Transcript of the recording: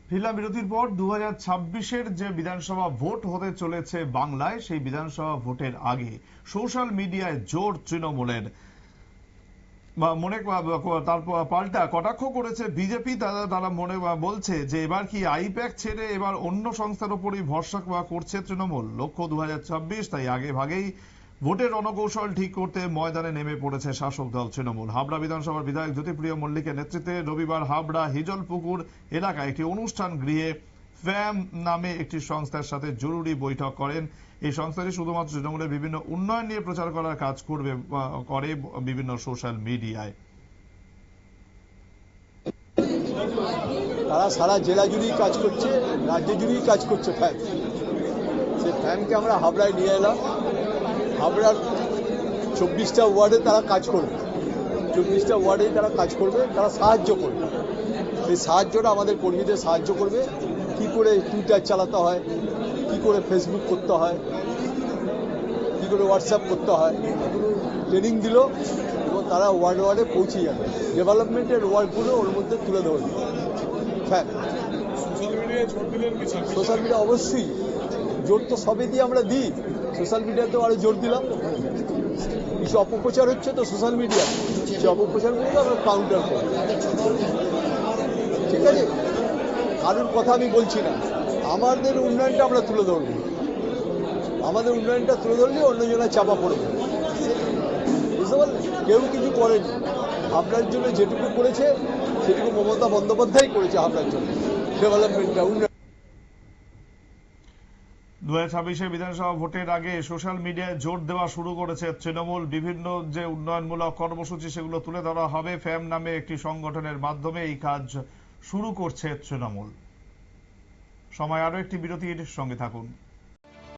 ফিরলাম বিরতির পর 2026-এর যে বিধানসভা ভোট হতে চলেছে বাংলায়, সেই বিধানসভা ভোটের আগে সোশ্যাল মিডিয়ায় জোর তৃণমূলের। মনে তার পাল্টা কটাক্ষ করেছে বিজেপি। তারা মনে বলছে যে এবার কি আইপ্যাক ছেড়ে এবার অন্য সংস্থার উপরই ভরসা করছে তৃণমূল। লক্ষ্য 2026, তাই আগে ভাগেই ভোটের রণকৌশল ঠিক করতে ময়দানে নেমে পড়েছে শাসক দল তৃণমূল। হাবড়া বিধানসভার বিধায়ক জ্যোতিপ্রিয় মল্লিকের নেতৃত্বে রবিবার হাবড়া হিজলপুকুর এলাকায় একটি অনুষ্ঠান গৃহে ফ্যাম নামে একটি সংস্থার সাথে জরুরি বৈঠক করেন। এই সংস্থাটি শুধুমাত্র তৃণমূলের বিভিন্ন উন্নয়ন নিয়ে প্রচার করার কাজ করে বিভিন্ন সোশ্যাল মিডিয়ায়। তারা সারা জেলা জুড়েই কাজ করছে, রাজ্য জুড়েই কাজ করছে ফ্যাম। সে ফ্যামকে আমরা হাবড়ায় নিয়ে এলাম। হাবড়ার 24টা ওয়ার্ডে তারা কাজ করবে, 24টা ওয়ার্ডেই তারা কাজ করবে, তারা সাহায্য করবে। সেই সাহায্যটা আমাদের কর্মীদের সাহায্য করবে, কি করে টুইটার চালাতে হয়, কি করে ফেসবুক করতে হয়, কি করে হোয়াটসঅ্যাপ করতে হয়, ট্রেনিং দিল এবং তারা ওয়ার্ডে ওয়ার্ডে পৌঁছে যাবে। ডেভেলপমেন্টের ওয়ার্ডগুলো ওর মধ্যে তুলে ধরবে। হ্যাঁ, সোশ্যাল মিডিয়া অবশ্যই জোর তো সবে দিয়ে আমরা দিই, সোশ্যাল মিডিয়াতেও আরো জোর দিলাম। কিছু অপপ্রচার হচ্ছে তো সোশ্যাল মিডিয়া, সে অপপ্রচারগুলোকে আমরা কাউন্টার করি। ঠিক আছে, কারোর কথা আমি বলছি না, আমাদের উন্নয়নটা আমরা তুলে ধরবো। আমাদের উন্নয়নটা তুলে ধরলে অন্য জনের চাপা পড়বে, বুঝতে পারলেন? কেউ কিছু করেনি, হাবড়ার জন্য যেটুকু করেছে সেটুকু মমতা বন্দ্যোপাধ্যায় করেছে হাবড়ার জন্য ডেভেলপমেন্টটা, উন্নয়ন। 2026-এর বিধানসভা ভোটের আগে সোশ্যাল মিডিয়ায় জোর দেওয়া শুরু করেছে তৃণমূল। বিভিন্ন যে উন্নয়নমূলক কর্মসূচি সেগুলো তুলে ধরা হবে ফ্যাম নামে একটি সংগঠনের মাধ্যমে। এই কাজ শুরু করছে তৃণমূল। সময় আরো একটি বিরতির, সঙ্গে থাকুন।